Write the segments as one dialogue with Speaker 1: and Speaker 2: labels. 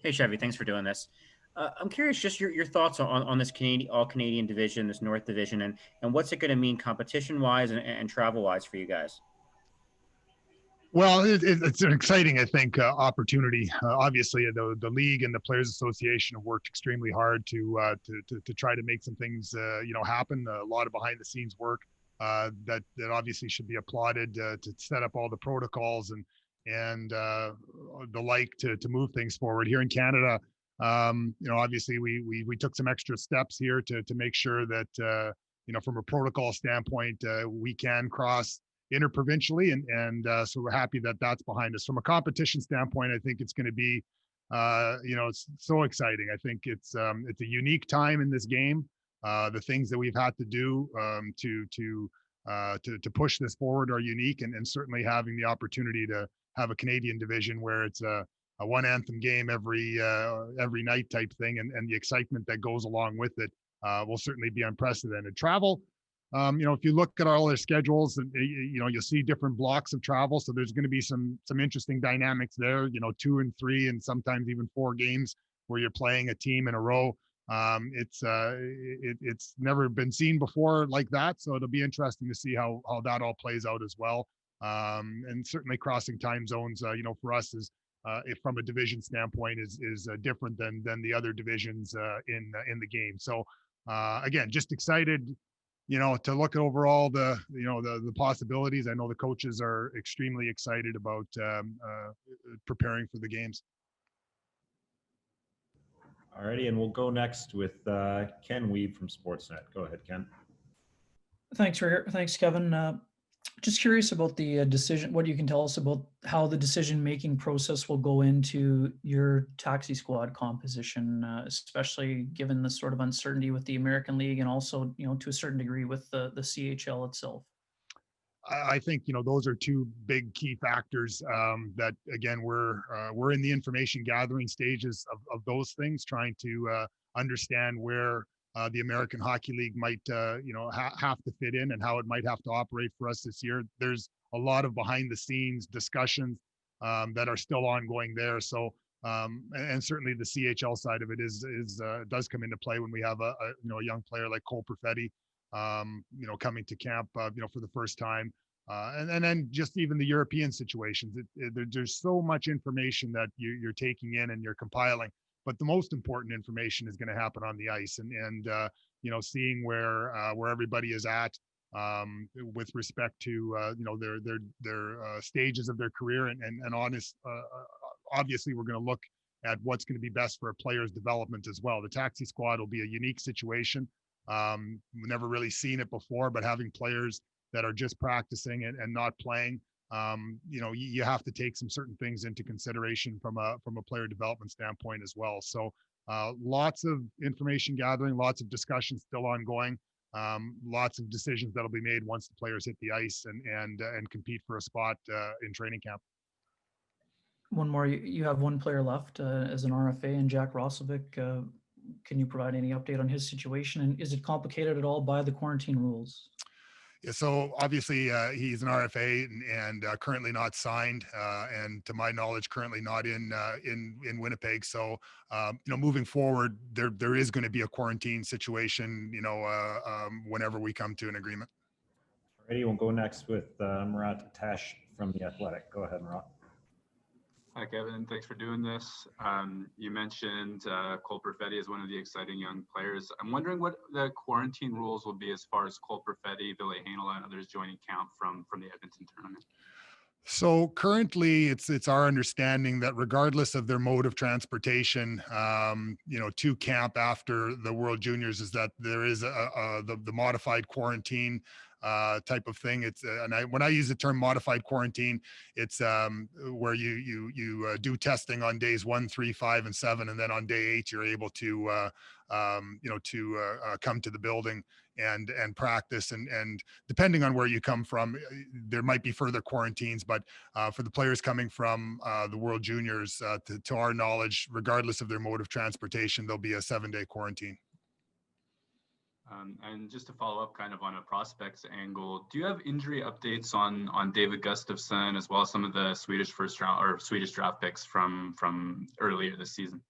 Speaker 1: Hey Chevy, thanks for doing this. I'm curious, just your thoughts on this Canadian all Canadian division, this North division, and what's it going to mean competition wise and travel wise for you guys.
Speaker 2: Well, it's an exciting, I think, opportunity. Obviously, the league and the Players Association have worked extremely hard to try to make some things, happen. A lot of behind the scenes work that obviously should be applauded to set up all the protocols and the like to move things forward here in Canada. Obviously, we took some extra steps here to make sure that from a protocol standpoint, we can cross interprovincially, and so we're happy that that's behind us. From a competition standpoint, I think it's going to be, it's so exciting. I think it's a unique time in this game. The things that we've had to do to push this forward are unique, and certainly having the opportunity to have a Canadian division where it's a one anthem game every night type thing, and the excitement that goes along with it will certainly be unprecedented. Travel, if you look at all their schedules, you'll see different blocks of travel. So there's going to be some interesting dynamics there. 2 and 3, and sometimes even 4 games where you're playing a team in a row. It's never been seen before like that. So it'll be interesting to see how that all plays out as well. And certainly crossing time zones, for us is if from a division standpoint is different than the other divisions in the game. So again, just excited to look at overall the possibilities. I know the coaches are extremely excited about preparing for the games.
Speaker 3: Alrighty, and we'll go next with Ken Weeb from Sportsnet. Go ahead, Ken.
Speaker 4: Thanks, Kevin. Just curious about the decision. What you can tell us about how the decision-making process will go into your taxi squad composition, especially given the sort of uncertainty with the American League and also, to a certain degree with the CHL itself.
Speaker 2: I think those are 2 big key factors that again we're in the information gathering stages of those things, trying to understand where the American Hockey League might have to fit in and how it might have to operate for us this year. There's a lot of behind the scenes discussions that are still ongoing there. So and certainly the CHL side of it does come into play when we have a young player like Cole Perfetti coming to camp, for the first time. And then just even the European situations, there's so much information that you're taking in and you're compiling. But the most important information is going to happen on the ice, and seeing where everybody is at with respect to their stages of their career, and obviously we're going to look at what's going to be best for a player's development as well. The taxi squad will be a unique situation. We've never really seen it before, but having players that are just practicing and not playing, you have to take some certain things into consideration from a player development standpoint as well. So lots of information gathering, lots of discussions still ongoing, lots of decisions that'll be made once the players hit the ice and compete for a spot in training camp.
Speaker 4: One more, you have one player left as an RFA, and Jack Roslovic. Can you provide any update on his situation, and is it complicated at all by the quarantine rules?
Speaker 2: Yeah, so obviously he's an RFA and currently not signed, and to my knowledge, currently not in Winnipeg. So moving forward, there is going to be a quarantine situation, whenever we come to an agreement.
Speaker 3: Alrighty, we'll go next with Murat Tash from The Athletic. Go ahead, Murat.
Speaker 5: Hi, Kevin. Thanks for doing this. You mentioned Cole Perfetti is one of the exciting young players. I'm wondering what the quarantine rules will be as far as Cole Perfetti, Ville Heinola, and others joining camp from the Edmonton tournament.
Speaker 2: So currently, it's our understanding that regardless of their mode of transportation, to camp after the World Juniors, is that there is the modified quarantine type of thing. It's when I use the term modified quarantine, it's where you do testing on days 1, 3, 5, and 7, and then on day 8 you're able to come to the building and practice, and depending on where you come from, there might be further quarantines, but for the players coming from the World Juniors, to our knowledge, regardless of their mode of transportation, there'll be a 7-day quarantine.
Speaker 5: And just to follow up kind of on a prospects angle, do you have injury updates on David Gustafsson as well as some of the Swedish first round or Swedish draft picks from earlier this season?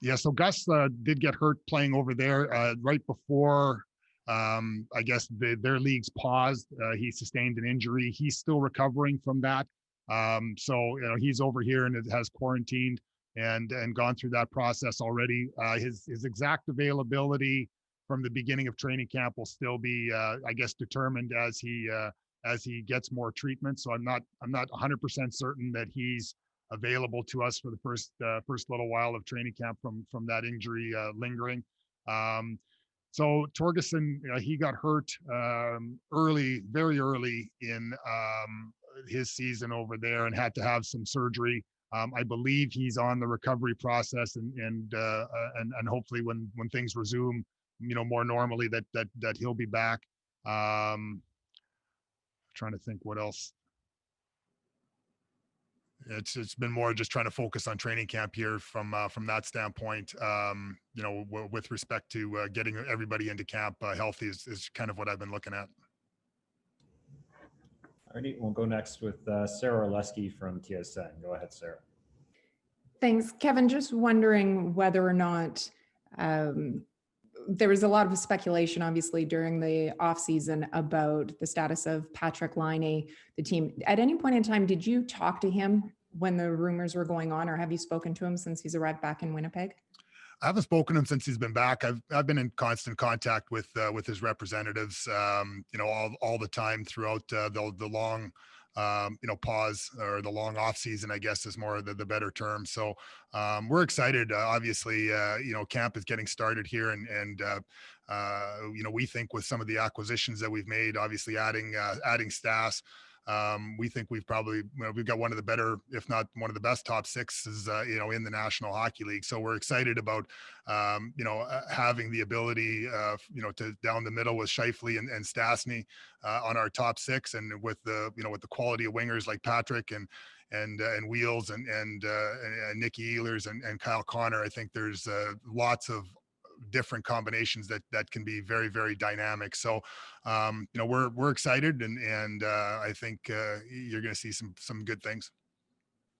Speaker 2: Yeah, so Gus did get hurt playing over there right before, I guess, their leagues paused. He sustained an injury. He's still recovering from that. So, he's over here and has quarantined and gone through that process already. His exact availability from the beginning of training camp will still be, I guess, determined as he gets more treatment. So I'm not 100% certain that he's available to us for the first little while of training camp from that injury lingering. So Torgerson, he got hurt very early in his season over there, and had to have some surgery. I believe he's on the recovery process, and hopefully when things resume, more normally, that he'll be back. Trying to think what else. It's been more just trying to focus on training camp here from that standpoint. With respect to getting everybody into camp healthy is kind of what I've been looking at.
Speaker 3: Alrighty, we'll go next with Sarah Orleski from TSN. Go ahead, Sarah.
Speaker 6: Thanks, Kevin. Just wondering whether or not there was a lot of speculation, obviously, during the offseason about the status of Patrick Laine, the team. At any point in time, did you talk to him when the rumors were going on, or have you spoken to him since he's arrived back in Winnipeg?
Speaker 2: I haven't spoken to him since he's been back. I've been in constant contact with his representatives, all the time throughout the long pause, or the long off season, I guess is more the better term. So we're excited. Obviously, camp is getting started here, and we think with some of the acquisitions that we've made, obviously adding Stas, we think we've got one of the better, if not one of the best top sixes, in the National Hockey League. So we're excited about, having the ability, to down the middle with Scheifele and Stastny on our top six, and with the quality of wingers like Patrick and Wheels and Nicky Ehlers and Kyle Connor. I think there's lots of different combinations that can be very, very dynamic. So we're excited, and I think you're going to see some good things.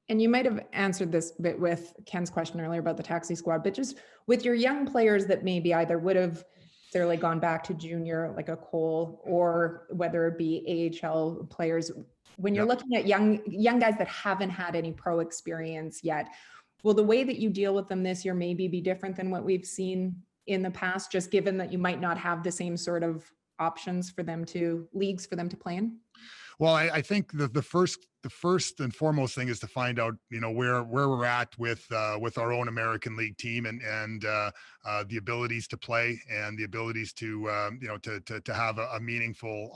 Speaker 6: And you might have answered this bit with Ken's question earlier about the taxi squad, but just with your young players that maybe either would have necessarily gone back to junior, like a Cole, or whether it be AHL players, when you're looking at young guys that haven't had any pro experience yet, will the way that you deal with them this year maybe be different than what we've seen in the past, just given that you might not have the same sort of options for them leagues for them to play in?
Speaker 2: Well, I think the first and foremost thing is to find out, where we're at with our own American League team, and the abilities to play, and the abilities to to have a meaningful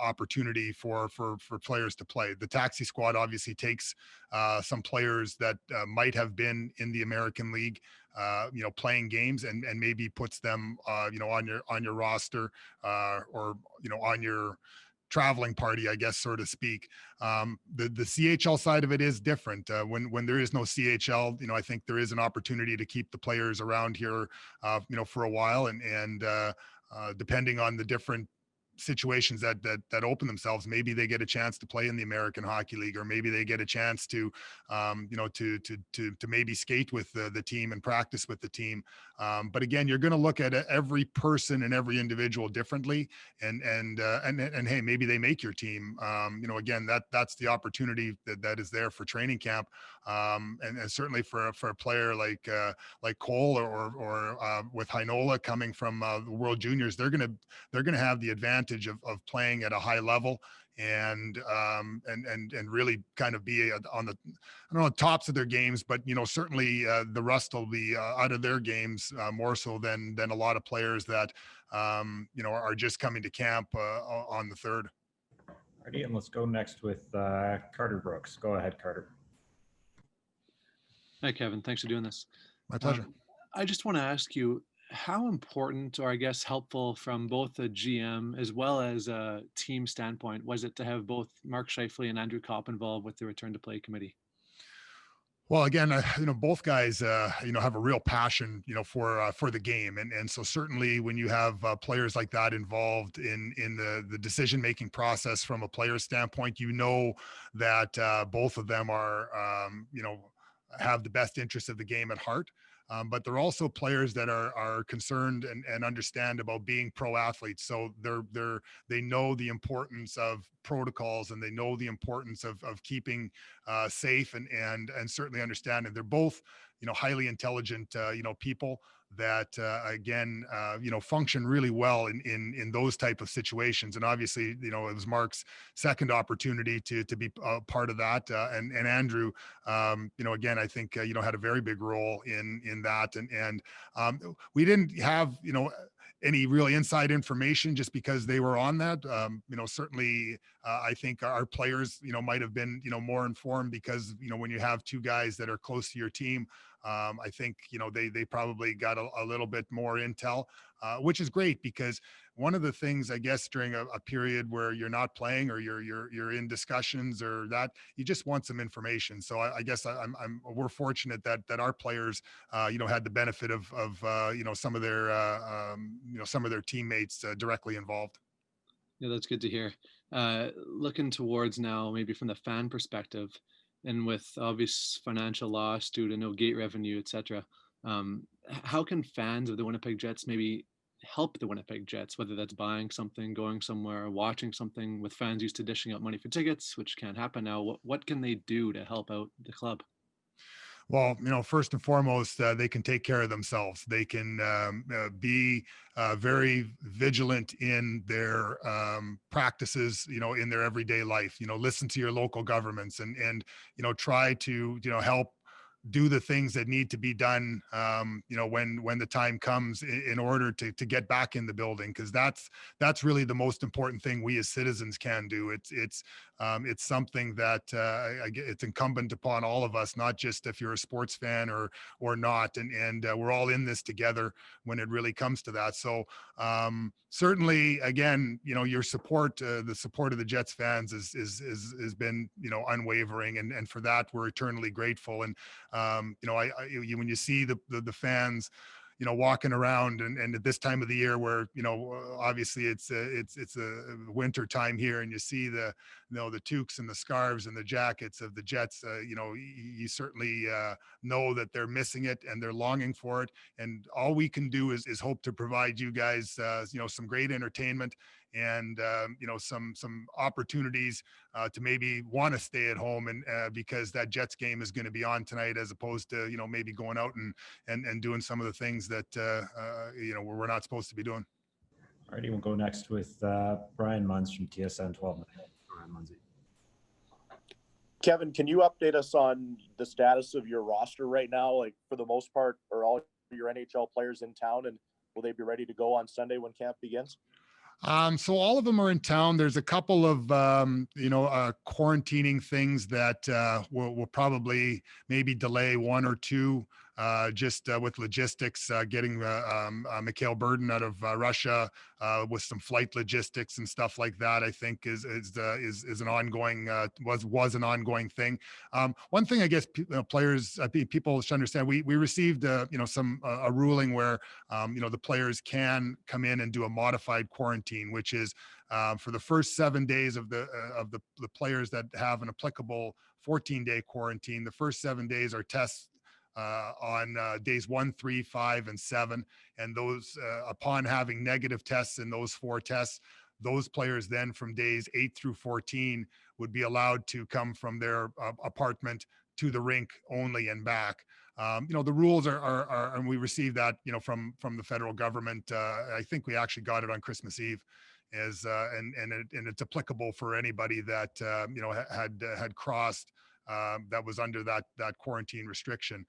Speaker 2: opportunity for players to play. The taxi squad obviously takes some players that might have been in the American League, playing games, and maybe puts them on your roster, or on your traveling party, I guess, so to speak. The CHL side of it is different. When there is no CHL, I think there is an opportunity to keep the players around here, for a while, and depending on the different situations that open themselves, maybe they get a chance to play in the American Hockey League, or maybe they get a chance to maybe skate with the team and practice with the team. But again, you're going to look at every person and every individual differently, and hey, maybe they make your team. Again, that's the opportunity that is there for training camp, and certainly for a player like Cole, or with Heinola coming from the World Juniors, they're going to have the advantage of playing at a high level, and really kind of be on the, I don't know, tops of their games, but certainly the rust will be out of their games more so than a lot of players that are just coming to camp on the 3rd.
Speaker 3: Alrighty, and let's go next with Carter Brooks. Go ahead, Carter.
Speaker 7: Hi, Kevin. Thanks for doing this.
Speaker 2: My pleasure.
Speaker 7: I just want to ask you, how important, or I guess helpful from both a GM as well as a team standpoint, was it to have both Mark Scheifele and Andrew Kopp involved with the return to play committee?
Speaker 2: Well, again, both guys, have a real passion, for the game, and so certainly when you have players like that involved in the decision making process from a player standpoint, that both of them are, have the best interest of the game at heart. But they're also players that are concerned and understand about being pro athletes. So they know the importance of protocols, and they know the importance of keeping safe, and certainly understand. And they're both, highly intelligent, people that again, function really well in those type of situations. And obviously, it was Mark's second opportunity to be part of that, and Andrew, again, I think had a very big role in that. And we didn't have any real inside information just because they were on that. Certainly, I think our players, might have been, more informed because, when you have two guys that are close to your team, I think, they probably got a little bit more intel, which is great, because one of the things, I guess, during a period where you're not playing, or you're in discussions, or that, you just want some information. So I guess we're fortunate that our players, had the benefit of some of their some of their teammates directly involved.
Speaker 7: Yeah, that's good to hear. Looking towards now, maybe from the fan perspective, and with obvious financial loss due to no gate revenue, etc., how can fans of the Winnipeg Jets maybe help the Winnipeg Jets, whether that's buying something, going somewhere, or watching something, with fans used to dishing out money for tickets, which can't happen now? What can they do to help out the club?
Speaker 2: Well, first and foremost, they can take care of themselves. They can be very vigilant in their practices, in their everyday life. Listen to your local governments, and try to help do the things that need to be done, when the time comes, in order to get back in the building, because that's really the most important thing we as citizens can do. It's something that it's incumbent upon all of us, not just if you're a sports fan or not, and we're all in this together when it really comes to that. So certainly, again, your support, the support of the Jets fans has been unwavering, and for that we're eternally grateful. And when you see the fans, walking around, and at this time of the year where, obviously it's a winter time here, and you see the toques and the scarves and the jackets of the Jets, you certainly know that they're missing it, and they're longing for it. And all we can do is hope to provide you guys, some great entertainment, and some opportunities to maybe want to stay at home, and because that Jets game is going to be on tonight, as opposed to maybe going out and doing some of the things that we're not supposed to be doing.
Speaker 3: Alrighty, we'll go next with Brian Munz from TSN 12. Brian Munzy.
Speaker 8: Kevin, can you update us on the status of your roster right now? Like, for the most part, are all your NHL players in town, and will they be ready to go on Sunday when camp begins?
Speaker 2: So all of them are in town. There's a couple of, quarantining things that will probably maybe delay one or two, just with logistics, getting Mikhail Burden out of Russia, with some flight logistics and stuff like that. I think is an ongoing, was an ongoing thing. One thing, I guess, players, people should understand. We received a ruling where the players can come in and do a modified quarantine, which is for the first 7 days of the players that have an applicable 14-day quarantine. The first 7 days are tests on days 1, 3, 5, and 7, and those upon having negative tests in those 4 tests, those players then from days 8 through 14 would be allowed to come from their apartment to the rink only and back. The rules are, and we received that, from the federal government. I think we actually got it on Christmas Eve, and it's applicable for anybody that had crossed, that was under that quarantine restriction.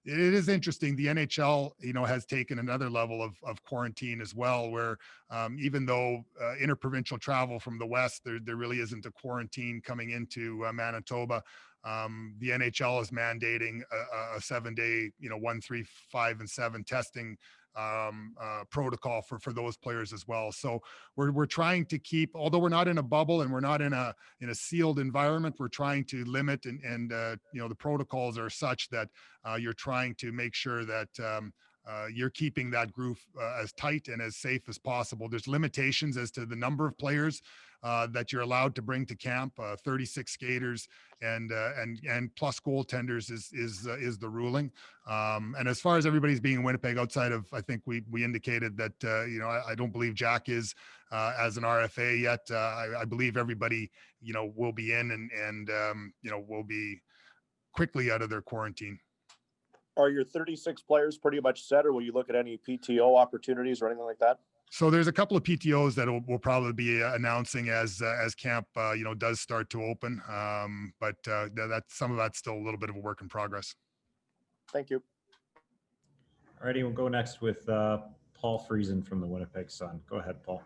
Speaker 2: It is interesting. The NHL, has taken another level of quarantine as well, where even though interprovincial travel from the West, there really isn't a quarantine coming into Manitoba. The NHL is mandating a 7-day, 1, 3, 5, and 7 testing protocol for those players as well. So we're trying to keep, although we're not in a bubble and we're not in a sealed environment, we're trying to limit, and the protocols are such that you're trying to make sure that you're keeping that group as tight and as safe as possible. There's limitations as to the number of players that you're allowed to bring to camp. 36 skaters and plus goaltenders is the ruling. And as far as everybody's being in Winnipeg outside of, I think we indicated that I don't believe Jack is as an RFA yet. I believe everybody will be in and will be quickly out of their quarantine.
Speaker 8: Are your 36 players pretty much set, or will you look at any PTO opportunities or anything like that?
Speaker 2: So there's a couple of PTOs that we'll probably be announcing as camp does start to open, but that's some of that's still a little bit of a work in progress.
Speaker 8: Thank you.
Speaker 3: Alrighty, we'll go next with Paul Friesen from the Winnipeg Sun. Go ahead, Paul.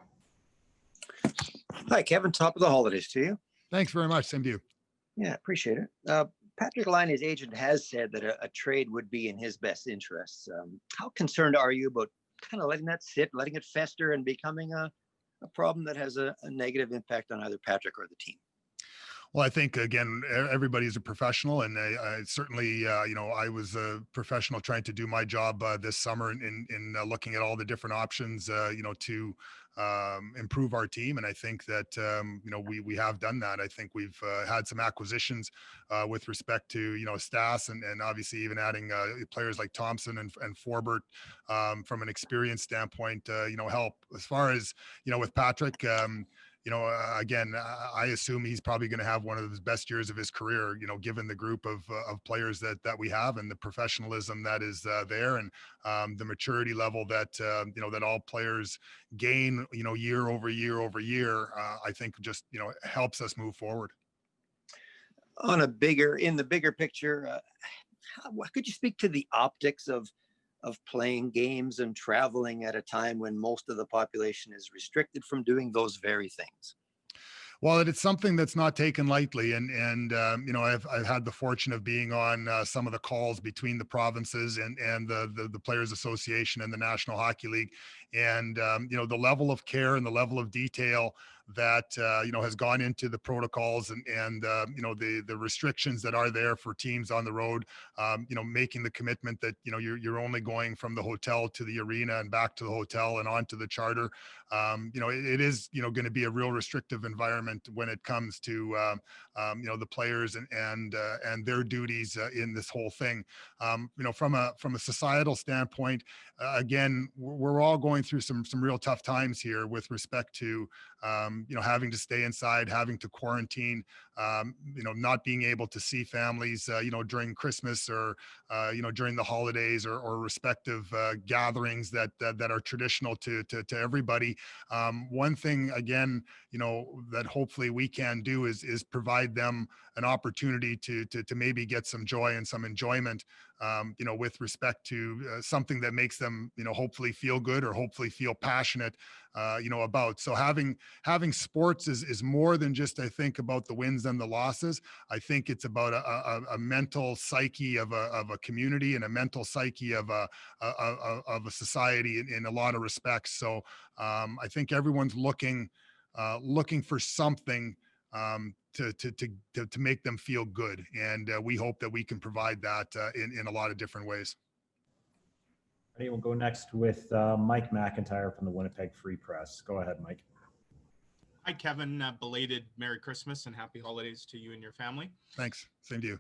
Speaker 9: Hi, Kevin. Top of the holidays to you.
Speaker 2: Thanks very much. Same to you.
Speaker 9: Yeah, appreciate it. Patrick Laine's agent has said that a trade would be in his best interests. How concerned are you about kind of letting that sit, letting it fester, and becoming a problem that has a negative impact on either Patrick or the team?
Speaker 2: Well, I think, again, everybody's a professional, and I certainly, I was a professional trying to do my job this summer in looking at all the different options, to improve our team. And I think that, we have done that. I think we've had some acquisitions with respect to, Stas and obviously even adding players like Thompson and Forbert from an experience standpoint, help. As far as, with Patrick, again, I assume he's probably going to have one of his best years of his career, given the group of players that we have and the professionalism that is there, and the maturity level that, that all players gain, year over year over year. I think just, helps us move forward.
Speaker 9: In the bigger picture, what could you speak to the optics of playing games and traveling at a time when most of the population is restricted from doing those very things?
Speaker 2: Well, it's something that's not taken lightly, and I've had the fortune of being on some of the calls between the provinces and the Players Association and the National Hockey League, and the level of care and the level of detail that has gone into the protocols and the restrictions that are there for teams on the road, making the commitment that you're only going from the hotel to the arena and back to the hotel and on to the charter. It is going to be a real restrictive environment when it comes to the players and their duties in this whole thing. From a societal standpoint, again, we're all going through some real tough times here with respect to having to stay inside, having to quarantine, not being able to see families, during Christmas or, during the holidays or respective gatherings that are traditional to everybody. One thing, again, that hopefully we can do is provide them an opportunity to maybe get some joy and some enjoyment, with respect to something that makes them, hopefully feel good or hopefully feel passionate, about. So having sports is more than just, I think, about the wins and the losses. I think it's about a mental psyche of a community and a mental psyche of a society in a lot of respects. So I think everyone's looking for something to make them feel good, and we hope that we can provide that in a lot of different ways.
Speaker 3: Ready? We'll go next with Mike McIntyre from the Winnipeg Free Press. Go ahead, Mike.
Speaker 10: Hi, Kevin. Belated Merry Christmas and Happy Holidays to you and your family.
Speaker 2: Thanks. Same to you.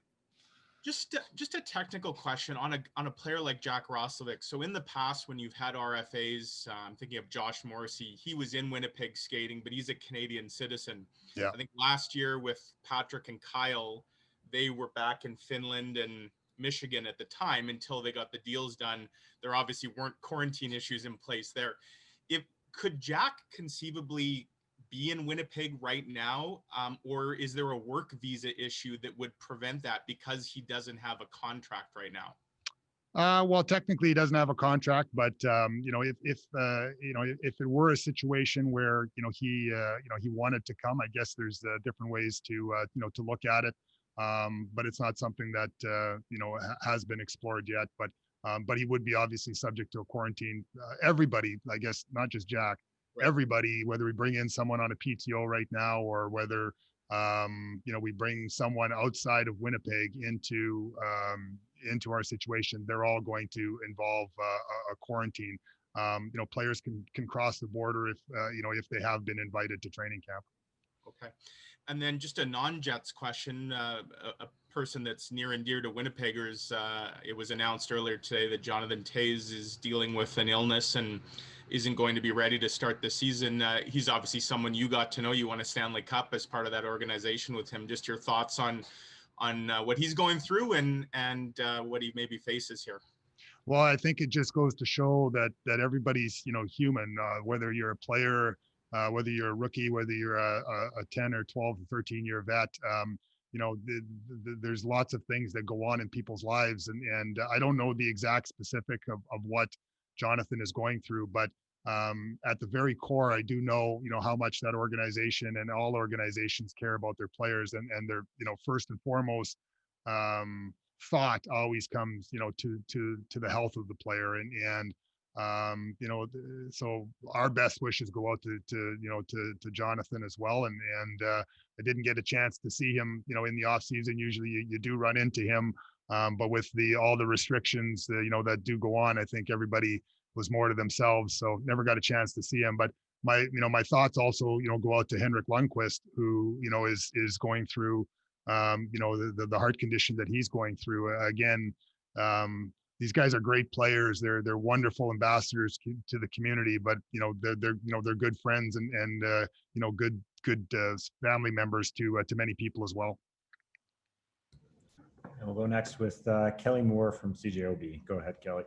Speaker 10: Just a technical question on a player like Jack Roslovic. So in the past, when you've had RFAs, I'm thinking of Josh Morrissey. He was in Winnipeg skating, but he's a Canadian citizen.
Speaker 2: Yeah.
Speaker 10: I think last year with Patrick and Kyle, they were back in Finland and Michigan at the time until they got the deals done. There obviously weren't quarantine issues in place there. Could Jack conceivably be in Winnipeg right now, or is there a work visa issue that would prevent that because he doesn't have a contract right now?
Speaker 2: Well, technically he doesn't have a contract, but if it were a situation where he wanted to come, I guess there's different ways to look at it. But it's not something that has been explored yet. But he would be obviously subject to a quarantine. Everybody, I guess, not just Jack. Right. Everybody, whether we bring in someone on a PTO right now or whether we bring someone outside of Winnipeg into our situation, they're all going to involve a quarantine. Players can cross the border if they have been invited to training camp.
Speaker 10: Okay. And then just a non-Jets question, a person that's near and dear to Winnipeggers. It was announced earlier today that Jonathan Toews is dealing with an illness and isn't going to be ready to start the season. He's obviously someone you got to know. You won a Stanley Cup as part of that organization with him. Just your thoughts on what he's going through and what he maybe faces here.
Speaker 2: Well, I think it just goes to show that everybody's, human, whether you're a player, whether you're a rookie, whether you're a 10 or 12 or 13-year vet. There's lots of things that go on in people's lives, and I don't know the exact specific of what Jonathan is going through, but at the very core, I do know, how much that organization and all organizations care about their players, and their, first and foremost, thought always comes, to the health of the player, and so our best wishes go out to Jonathan as well, and I didn't get a chance to see him, in the off season. Usually you do run into him, but with all the restrictions, that do go on, I think everybody was more to themselves, so never got a chance to see him. But my thoughts also, go out to Henrik Lundqvist, who, is going through, the heart condition that he's going through. Again, these guys are great players. They're wonderful ambassadors to the community, but they're good friends and good family members to many people as well.
Speaker 3: And we'll go next with Kelly Moore from CJOB. Go ahead, Kelly.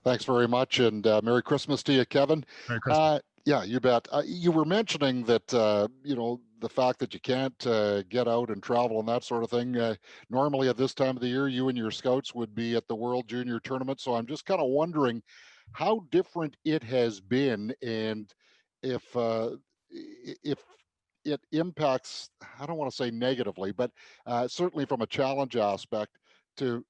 Speaker 11: Thanks very much, and Merry Christmas to you, Kevin.
Speaker 2: Merry Christmas.
Speaker 11: Yeah, you bet. You were mentioning that, the fact that you can't get out and travel and that sort of thing. Normally at this time of the year, you and your scouts would be at the World Junior Tournament. So I'm just kind of wondering how different it has been, and if it impacts, I don't want to say negatively, but certainly from a challenge aspect, to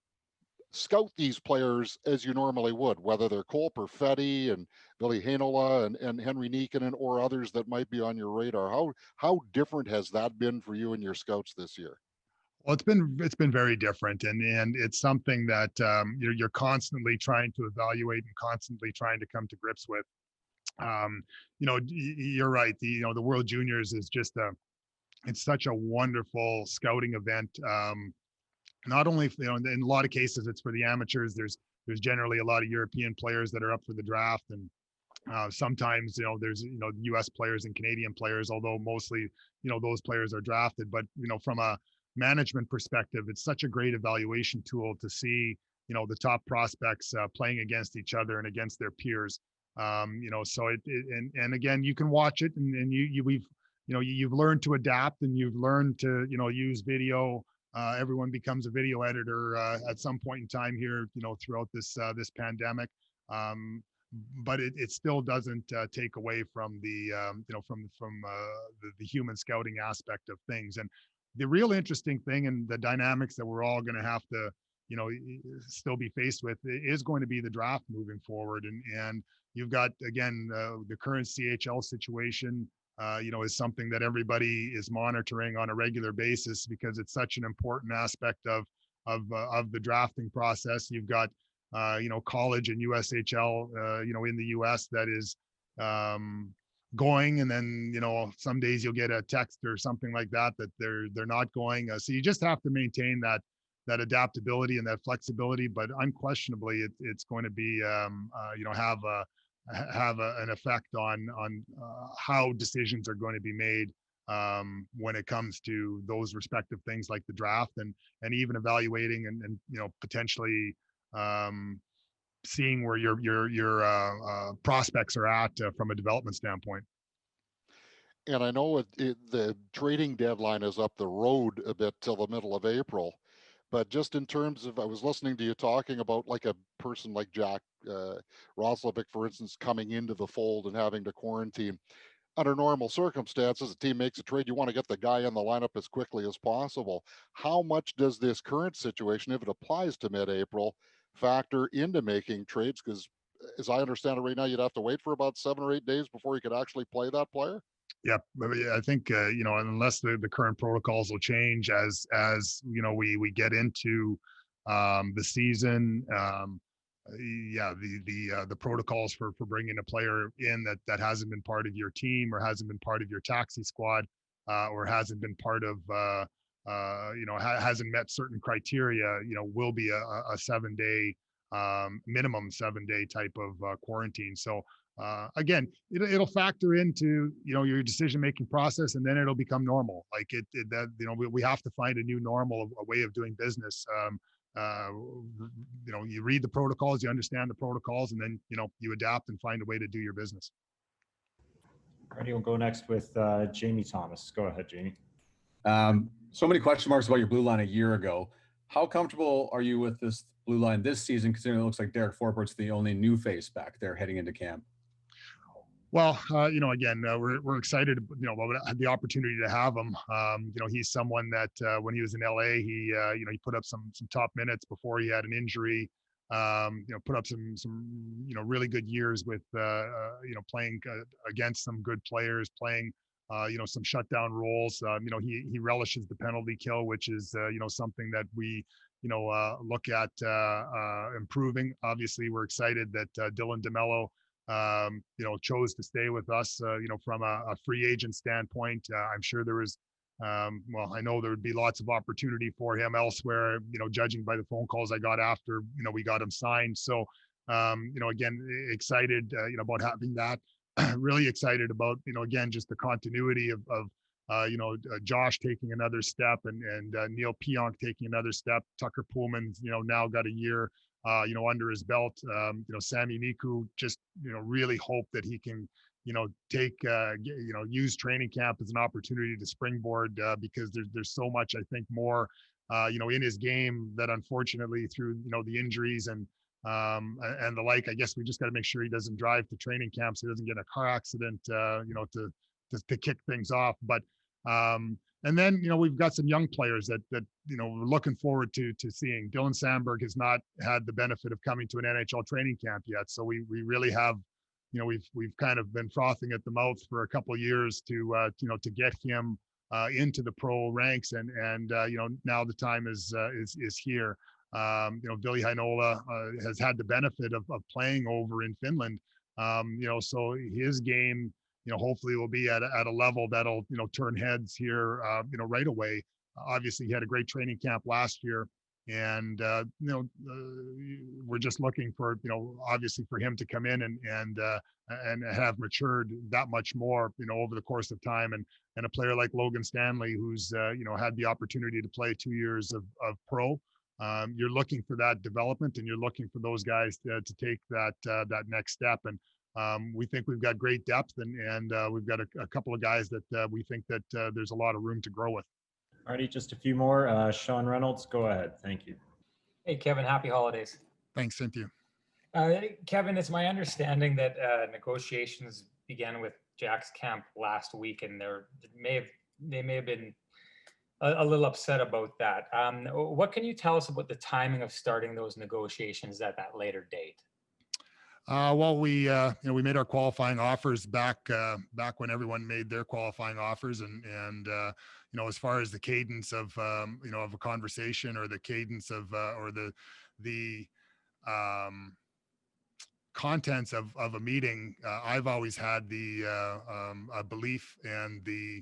Speaker 11: scout these players as you normally would, whether they're Cole Perfetti and Billy Heinola and Henry Niekkonen or others that might be on your radar. How different has that been for you and your scouts this year?
Speaker 2: Well, it's been very different, and it's something that you're constantly trying to evaluate and constantly trying to come to grips with. You're right. The World Juniors is just it's such a wonderful scouting event. Not only, in a lot of cases it's for the amateurs. There's generally a lot of European players that are up for the draft, and sometimes there's US players and Canadian players, although mostly those players are drafted. But from a management perspective, it's such a great evaluation tool to see the top prospects playing against each other and against their peers. So and again, you can watch it, and you've learned to adapt, and you've learned to use video. Everyone becomes a video editor at some point in time here, throughout this pandemic. But it still doesn't take away from the the human scouting aspect of things. And the real interesting thing, and the dynamics that we're all going to have to still be faced with, is going to be the draft moving forward. And you've got, again, the current CHL situation. Is something that everybody is monitoring on a regular basis, because it's such an important aspect of the drafting process. You've got college and USHL in the US that is going, and then some days you'll get a text or something like that they're not going. So you just have to maintain that adaptability and that flexibility. But unquestionably, it's going to be have an effect on how decisions are going to be made when it comes to those respective things like the draft, and even evaluating and potentially seeing where your prospects are at from a development standpoint.
Speaker 11: And I know the trading deadline is up the road a bit till the middle of April. But just in terms of, I was listening to you talking about like a person like Jack Roslovic, for instance, coming into the fold and having to quarantine. Under normal circumstances, a team makes a trade, you want to get the guy in the lineup as quickly as possible. How much does this current situation, if it applies to mid-April, factor into making trades? Because as I understand it right now, you'd have to wait for about 7 or 8 days before you could actually play that player.
Speaker 2: Yeah, I think unless the current protocols will change as we get into the season, the protocols for bringing a player in that hasn't been part of your team or hasn't been part of your taxi squad or hasn't been part of, hasn't met certain criteria, will be a 7-day, minimum 7-day type of quarantine. So again, it'll factor into your decision making process, and then it'll become normal. Like we have to find a new normal, a way of doing business. You read the protocols, you understand the protocols, and then you adapt and find a way to do your business.
Speaker 3: Alrighty, we'll go next with Jamie Thomas. Go ahead, Jamie.
Speaker 12: So many question marks about your blue line a year ago. How comfortable are you with this blue line this season, considering it looks like Derek Forport's the only new face back there heading into camp?
Speaker 2: Well, again, we're excited, about the opportunity to have him. He's someone that when he was in LA, he put up some top minutes before he had an injury. Put up some really good years with playing against some good players, playing some shutdown roles. He relishes the penalty kill, which is something that we look at improving. Obviously, we're excited that Dylan DeMello chose to stay with us, from a free agent standpoint. I'm sure there was, I know there would be lots of opportunity for him elsewhere, judging by the phone calls I got after, we got him signed. So, again, excited, about having that. Really excited about, again, just the continuity of Josh taking another step, and Neil Pionk taking another step. Tucker Pullman's, now got a year, under his belt. Sami Niku, just, really hope that he can, take, use training camp as an opportunity to springboard, because there's so much, I think, more, in his game that unfortunately through, the injuries and the like, I guess we just got to make sure he doesn't drive to training camp so he doesn't get in a car accident, to kick things off. But, and then, we've got some young players that we're looking forward to seeing. Dylan Sandberg has not had the benefit of coming to an NHL training camp yet. So we really have, we've kind of been frothing at the mouth for a couple of years to get him into the pro ranks. And now the time is here. Billy Heinola has had the benefit of playing over in Finland. So his game, hopefully will be at a level that'll, turn heads here, right away. Obviously he had a great training camp last year, and, we're just looking for, obviously for him to come in and have matured that much more, over the course of time. And a player like Logan Stanley, who's, had the opportunity to play 2 years of pro. You're looking for that development, and you're looking for those guys to take that next step. And we think we've got great depth, and we've got a couple of guys that we think that there's a lot of room to grow with.
Speaker 3: Alrighty, just a few more. Sean Reynolds, go ahead. Thank you.
Speaker 13: Hey, Kevin, happy holidays.
Speaker 2: Thanks, Cynthia.
Speaker 13: Kevin, it's my understanding that negotiations began with Jack's camp last week, and they may have been a little upset about that. What can you tell us about the timing of starting those negotiations at that later date?
Speaker 2: Well, we made our qualifying offers back when everyone made their qualifying offers, and as far as the cadence of of a conversation, or the cadence of or the contents of a meeting, I've always had the a belief, and the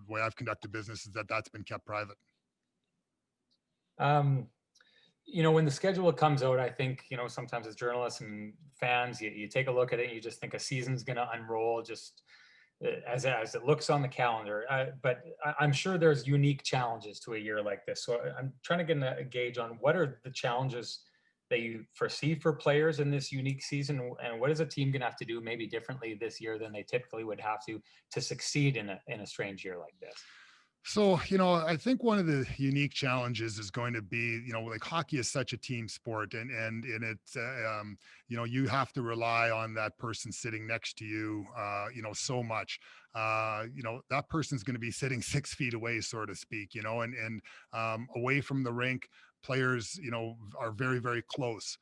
Speaker 2: way I've conducted business is that that's been kept private.
Speaker 13: When the schedule comes out, I think, sometimes as journalists and fans, you take a look at it and you just think a season's going to unroll just as it looks on the calendar. But I'm sure there's unique challenges to a year like this. So I'm trying to get a gauge on what are the challenges that you foresee for players in this unique season, and what is a team going to have to do maybe differently this year than they typically would have to succeed in a strange year like this?
Speaker 2: So, I think one of the unique challenges is going to be, like hockey is such a team sport, and it's, you have to rely on that person sitting next to you, so much. That person's going to be sitting 6 feet away, so to speak, and away from the rink. Players, are very, very close.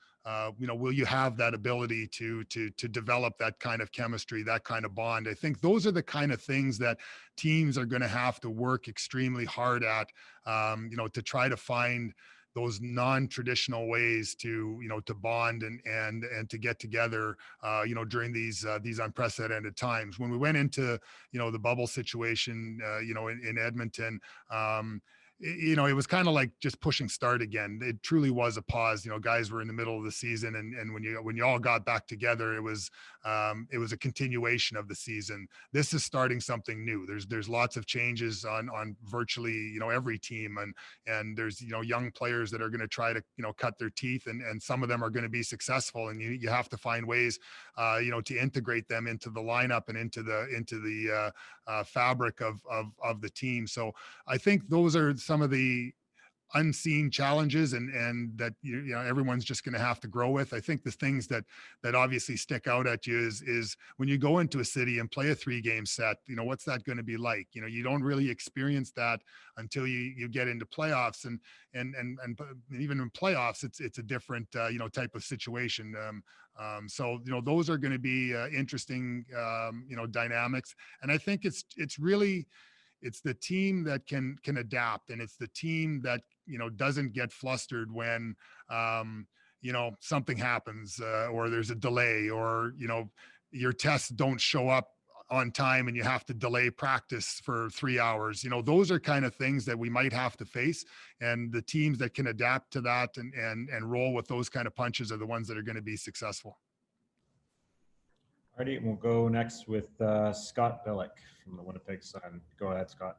Speaker 2: Will you have that ability to develop that kind of chemistry, that kind of bond? I think those are the kind of things that teams are going to have to work extremely hard at, to try to find those non-traditional ways to, to bond and to get together, during these unprecedented times. When we went into, the bubble situation, in Edmonton, it was kind of like just pushing start again. It truly was a pause. Guys were in the middle of the season, and when you all got back together, it was a continuation of the season. This is starting something new. There's lots of changes on virtually every team, and there's young players that are going to try to cut their teeth, and some of them are going to be successful, and you have to find ways to integrate them into the lineup and into the fabric of the team. So I think those are some of the unseen challenges and that everyone's just going to have to grow with. I think the things that obviously stick out at you is when you go into a city and play a 3-game set, what's that going to be like? You don't really experience that until you get into playoffs, and even in playoffs it's a different type of situation. So those are going to be interesting dynamics, and I think it's really the team that can adapt, and it's the team that doesn't get flustered when something happens, or there's a delay, or your tests don't show up on time and you have to delay practice for 3 hours. Those are kind of things that we might have to face, and the teams that can adapt to that and roll with those kind of punches are the ones that are going to be successful.
Speaker 3: All right, we'll go next with Scott Billick from the Winnipeg Sun. Go ahead, Scott.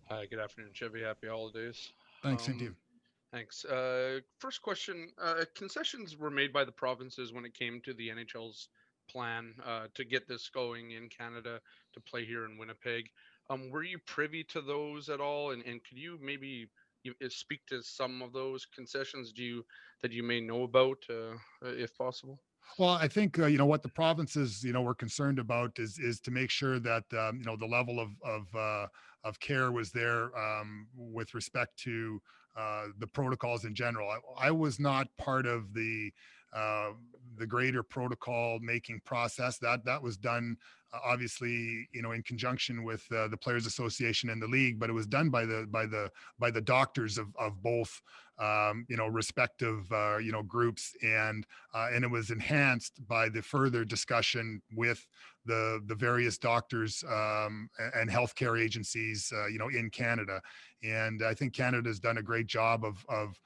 Speaker 14: Hi, good afternoon, Chevy. Happy holidays.
Speaker 2: Thanks, same to you.
Speaker 14: Thanks. First question, concessions were made by the provinces when it came to the NHL's plan to get this going in Canada to play here in Winnipeg. Were you privy to those at all? And could you maybe speak to some of those concessions that you may know about, if possible?
Speaker 2: Well, I think what the provinces were concerned about is to make sure that the level of care was there with respect to the protocols in general. I was not part of the greater protocol making process. That was done obviously in conjunction with the Players Association and the league, but it was done by the doctors of both respective groups, and it was enhanced by the further discussion with the various doctors and healthcare agencies in Canada. And I think Canada has done a great job of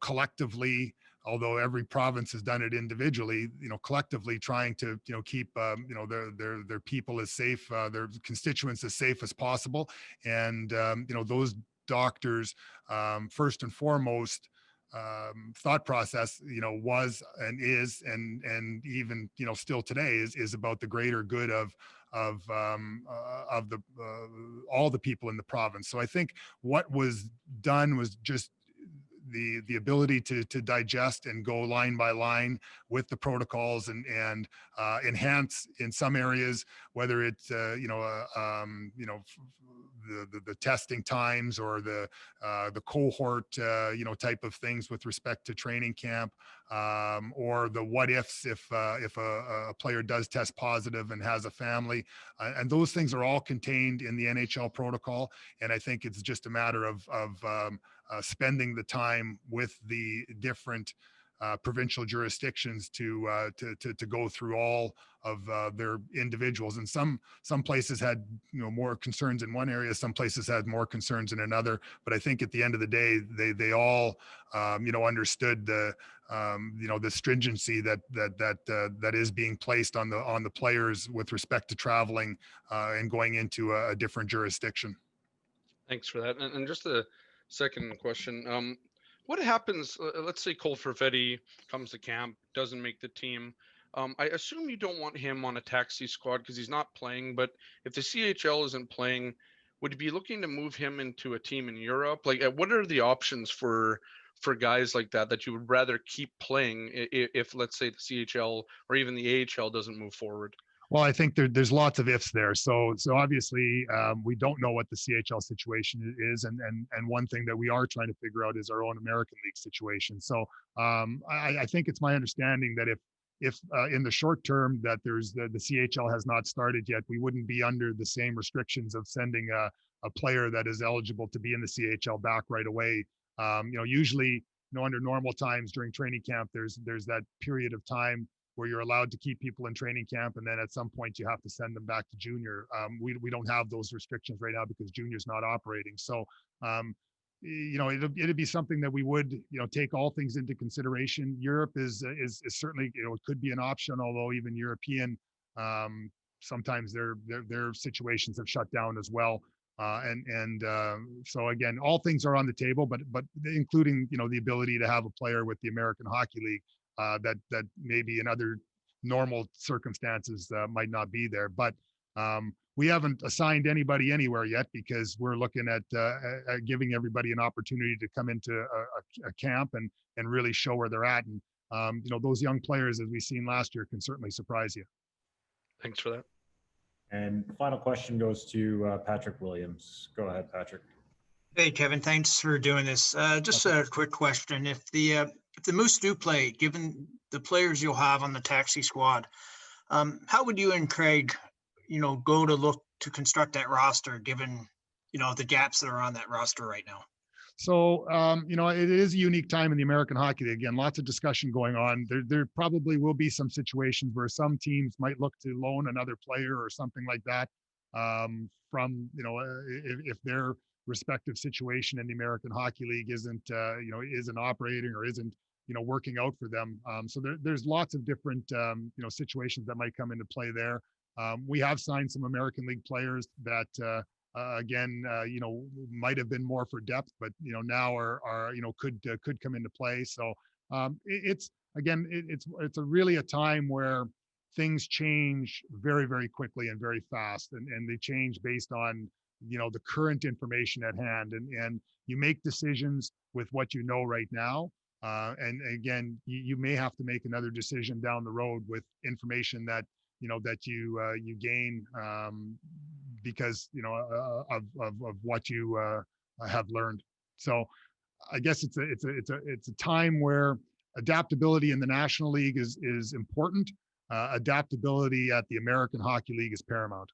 Speaker 2: collectively, although every province has done it individually, collectively trying to, keep, their people as safe, their constituents as safe as possible. And, those doctors, first and foremost, thought process, was and is, and even, still today is about the greater good of the all the people in the province. So I think what was done was just the ability to digest and go line by line with the protocols and enhance in some areas, whether it's the testing times or the cohort type of things with respect to training camp, or the what ifs if a player does test positive and has a family, and those things are all contained in the NHL protocol. And I think it's just a matter of spending the time with the different provincial jurisdictions to go through all of their individuals. And some places had more concerns in one area, some places had more concerns in another. But I think at the end of the day, they all understood the the stringency that is being placed on the players with respect to traveling and going into a different jurisdiction.
Speaker 14: Thanks for that. And just a second question. What happens, let's say Cole Perfetti comes to camp, doesn't make the team. I assume you don't want him on a taxi squad because he's not playing, but if the CHL isn't playing, would you be looking to move him into a team in Europe? Like, what are the options for guys like that you would rather keep playing if let's say the CHL or even the AHL doesn't move forward?
Speaker 2: Well, I think there's lots of ifs there. So obviously we don't know what the CHL situation is, and one thing that we are trying to figure out is our own American League situation. So I think it's my understanding that if in the short term that there's the CHL has not started yet, we wouldn't be under the same restrictions of sending a player that is eligible to be in the CHL back right away. Usually, under normal times during training camp, there's that period of time where you're allowed to keep people in training camp, and then at some point you have to send them back to junior. We don't have those restrictions right now because junior's not operating. So, it'd be something that we would, take all things into consideration. Europe is certainly, it could be an option, although even European, sometimes their situations have shut down as well. So again, all things are on the table, but including, the ability to have a player with the American Hockey League that maybe in other normal circumstances might not be there. But we haven't assigned anybody anywhere yet because we're looking at giving everybody an opportunity to come into a camp and really show where they're at. And those young players, as we've seen last year, can certainly surprise you.
Speaker 14: Thanks for that.
Speaker 3: And the final question goes to Patrick Williams. Go ahead, Patrick.
Speaker 15: Hey, Kevin, thanks for doing this. Just a quick question. If the Moose do play, given the players you'll have on the taxi squad, how would you and Craig, go to look to construct that roster, given, the gaps that are on that roster right now?
Speaker 2: So, it is a unique time in the American Hockey League. Again, lots of discussion going on. There probably will be some situations where some teams might look to loan another player or something like that from, if their respective situation in the American Hockey League isn't operating or isn't, working out for them. So there's lots of different, situations that might come into play there. We have signed some American League players that, again, might have been more for depth, but now are could come into play. So it's a really a time where things change very, very quickly and very fast, and they change based on the current information at hand, and you make decisions with what you know right now. And again, you may have to make another decision down the road with information that you gain because of what you have learned. So I guess it's a time where adaptability in the National League is important. Adaptability at the American Hockey League is paramount.